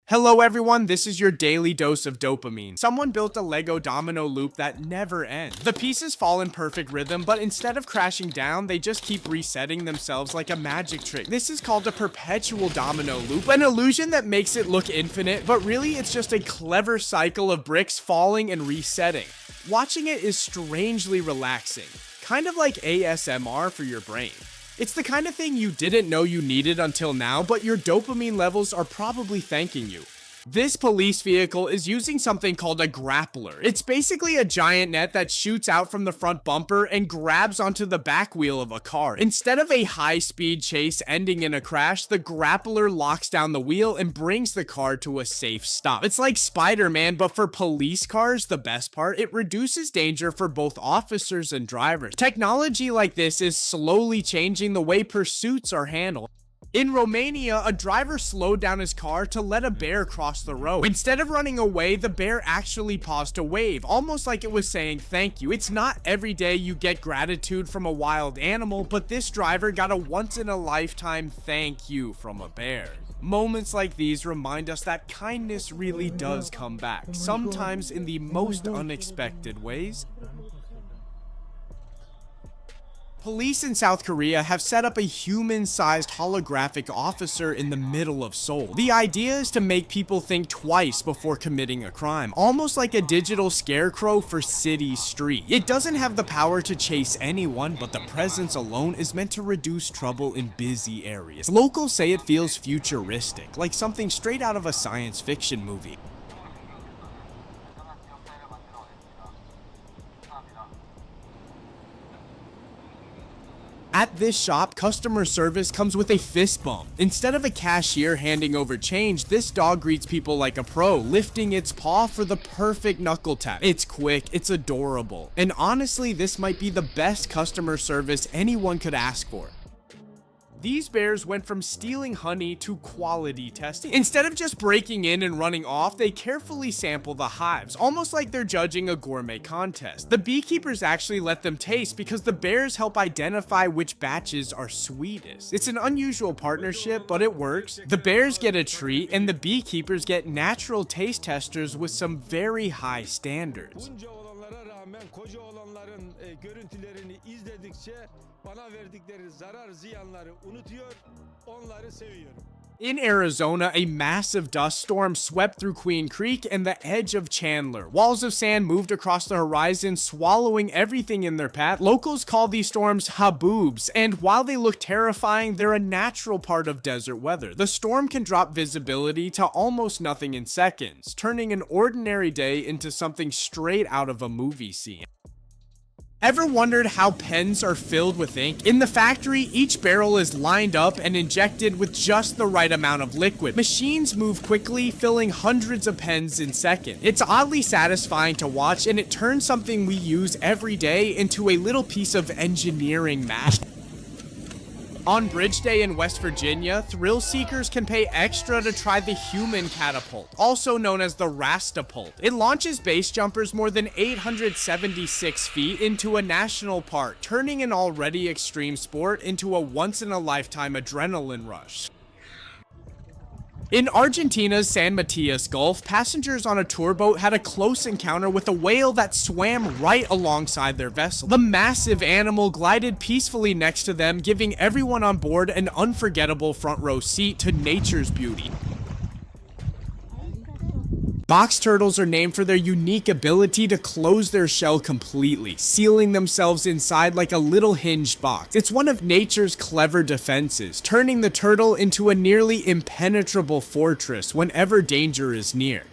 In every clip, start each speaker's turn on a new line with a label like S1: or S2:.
S1: Hello everyone, this is your daily dose of dopamine. Someone built a Lego domino loop that never ends. The pieces fall in perfect rhythm, but instead of crashing down, they just keep resetting themselves like a magic trick. This is called a perpetual domino loop, an illusion that makes it look infinite, but really it's just a clever cycle of bricks falling and resetting. Watching it is strangely relaxing, kind of like ASMR for your brain. It's the kind of thing you didn't know you needed until now, but your dopamine levels are probably thanking you. This police vehicle is using something called a grappler. It's basically a giant net that shoots out from the front bumper and grabs onto the back wheel of a car. Instead of a high-speed chase ending in a crash, the grappler locks down the wheel and brings the car to a safe stop. It's like Spider-Man, but for police cars. The best part, it reduces danger for both officers and drivers. Technology like this is slowly changing the way pursuits are handled. In Romania, a driver slowed down his car to let a bear cross the road. Instead of running away, the bear actually paused to wave, almost like it was saying thank you. It's not every day you get gratitude from a wild animal, but this driver got a once-in-a-lifetime thank you from a bear. Moments like these remind us that kindness really does come back, sometimes in the most unexpected ways. Police in South Korea have set up a human-sized holographic officer in the middle of Seoul. The idea is to make people think twice before committing a crime, almost like a digital scarecrow for city street. It doesn't have the power to chase anyone, but the presence alone is meant to reduce trouble in busy areas. Locals say it feels futuristic, like something straight out of a science fiction movie. At this shop, customer service comes with a fist bump. Instead of a cashier handing over change, this dog greets people like a pro, lifting its paw for the perfect knuckle tap. It's quick, it's adorable, and honestly, this might be the best customer service anyone could ask for. These bears went from stealing honey to quality testing. Instead of just breaking in and running off, they carefully sample the hives, almost like they're judging a gourmet contest. The beekeepers actually let them taste because the bears help identify which batches are sweetest. It's an unusual partnership, but it works. The bears get a treat, and the beekeepers get natural taste testers with some very high standards.
S2: Koca olanların görüntülerini izledikçe bana verdikleri zarar ziyanları unutuyor, onları seviyorum.
S1: In Arizona, a massive dust storm swept through Queen Creek and the edge of Chandler. Walls of sand moved across the horizon, swallowing everything in their path. Locals call these storms haboobs, and while they look terrifying, they're a natural part of desert weather. The storm can drop visibility to almost nothing in seconds, turning an ordinary day into something straight out of a movie scene. Ever wondered how pens are filled with ink? In the factory, each barrel is lined up and injected with just the right amount of liquid. Machines move quickly, filling hundreds of pens in seconds. It's oddly satisfying to watch, and it turns something we use every day into a little piece of engineering magic. On Bridge Day in West Virginia, thrill seekers can pay extra to try the human catapult, also known as the Rastapult. It launches base jumpers more than 876 feet into a national park, turning an already extreme sport into a once-in-a-lifetime adrenaline rush. In Argentina's San Matias Gulf, passengers on a tour boat had a close encounter with a whale that swam right alongside their vessel. The massive animal glided peacefully next to them, giving everyone on board an unforgettable front row seat to nature's beauty. Box turtles are named for their unique ability to close their shell completely, sealing themselves inside like a little hinged box. It's one of nature's clever defenses, turning the turtle into a nearly impenetrable fortress whenever danger is near.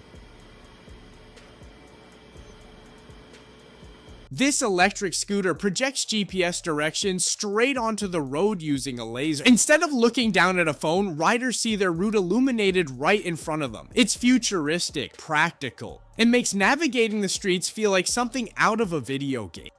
S1: This electric scooter projects GPS directions straight onto the road using a laser. Instead of looking down at a phone, riders see their route illuminated right in front of them. It's futuristic, practical, and makes navigating the streets feel like something out of a video game.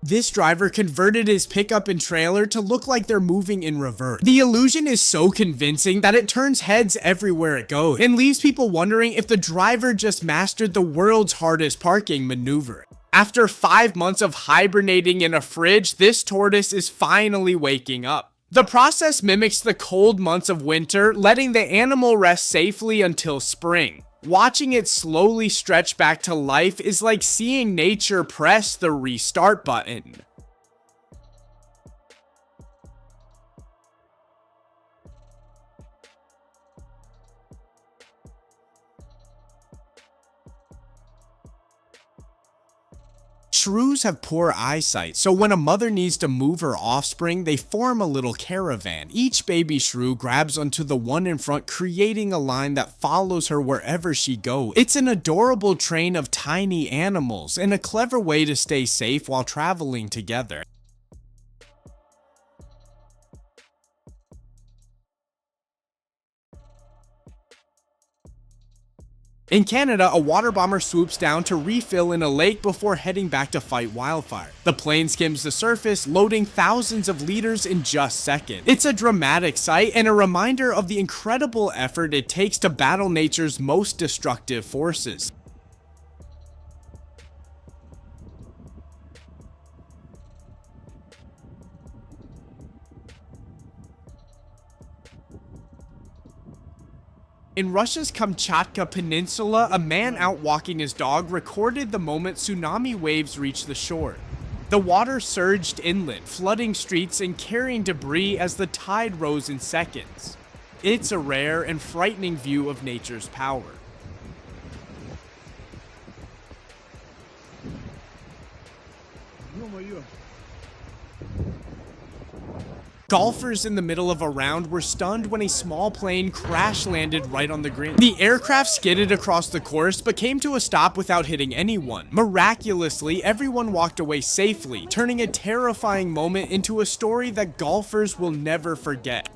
S1: This driver converted his pickup and trailer to look like they're moving in reverse. The illusion is so convincing that it turns heads everywhere it goes and leaves people wondering if the driver just mastered the world's hardest parking maneuver. After 5 months of hibernating in a fridge, this tortoise is finally waking up. The process mimics the cold months of winter, letting the animal rest safely until spring. Watching it slowly stretch back to life is like seeing nature press the restart button. Shrews have poor eyesight, so when a mother needs to move her offspring, they form a little caravan. Each baby shrew grabs onto the one in front, creating a line that follows her wherever she goes. It's an adorable train of tiny animals and a clever way to stay safe while traveling together. In Canada, a water bomber swoops down to refill in a lake before heading back to fight wildfire. The plane skims the surface, loading thousands of liters in just seconds. It's a dramatic sight and a reminder of the incredible effort it takes to battle nature's most destructive forces. In Russia's Kamchatka Peninsula, a man out walking his dog recorded the moment tsunami waves reached the shore. The water surged inland, flooding streets and carrying debris as the tide rose in seconds. It's a rare and frightening view of nature's power. Golfers in the middle of a round were stunned when a small plane crash landed right on the green. The aircraft skidded across the course but came to a stop without hitting anyone. Miraculously, everyone walked away safely, turning a terrifying moment into a story that golfers will never forget.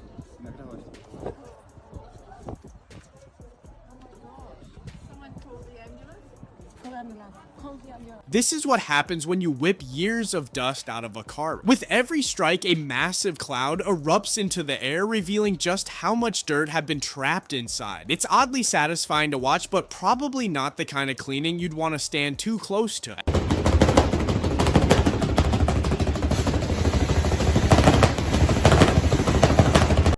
S1: This is what happens when you whip years of dust out of a car. With every strike, a massive cloud erupts into the air, revealing just how much dirt had been trapped inside. It's oddly satisfying to watch, but probably not the kind of cleaning you'd want to stand too close to.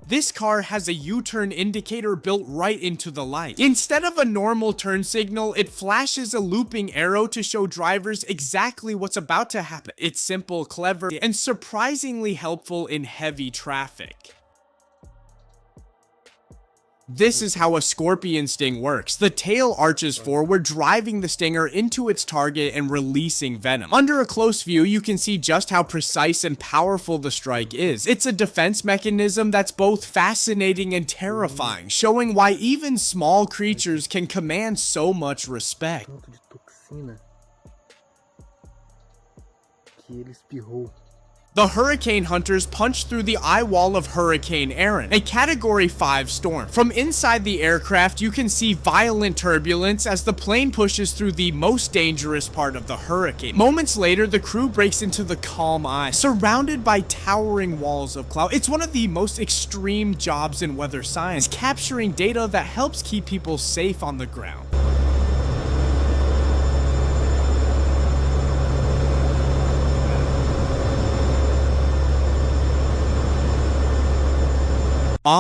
S1: This car has a U-turn indicator built right into the light. Instead of a normal turn signal, it flashes a looping arrow to show drivers exactly what's about to happen. It's simple, clever, and surprisingly helpful in heavy traffic. This is how a scorpion sting works. The tail arches forward, driving the stinger into its target and releasing venom. Under a close view, you can see just how precise and powerful the strike is. It's a defense mechanism that's both fascinating and terrifying, showing why even small creatures can command so much respect. The hurricane hunters punched through the eye wall of Hurricane Aaron, a Category 5 storm. From inside the aircraft, you can see violent turbulence as the plane pushes through the most dangerous part of the hurricane. Moments later, the crew breaks into the calm eye, surrounded by towering walls of cloud. It's one of the most extreme jobs in weather science, capturing data that helps keep people safe on the ground.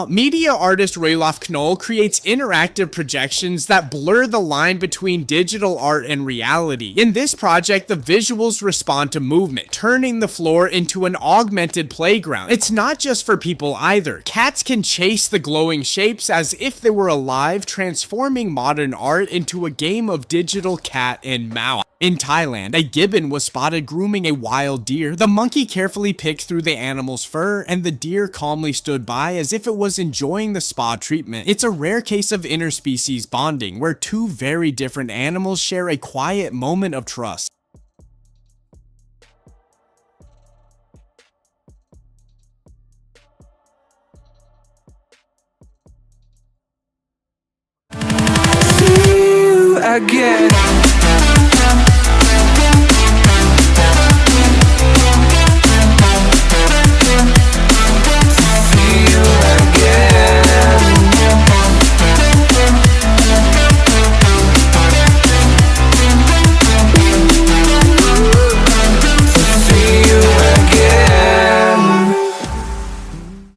S1: Media artist Ralof Knoll creates interactive projections that blur the line between digital art and reality. In this project, the visuals respond to movement, turning the floor into an augmented playground. It's not just for people either. Cats can chase the glowing shapes as if they were alive, transforming modern art into a game of digital cat and mouse. In Thailand, a gibbon was spotted grooming a wild deer. The monkey carefully picked through the animal's fur, and the deer calmly stood by as if it was enjoying the spa treatment. It's a rare case of interspecies bonding, where two very different animals share a quiet moment of trust.
S3: See you again.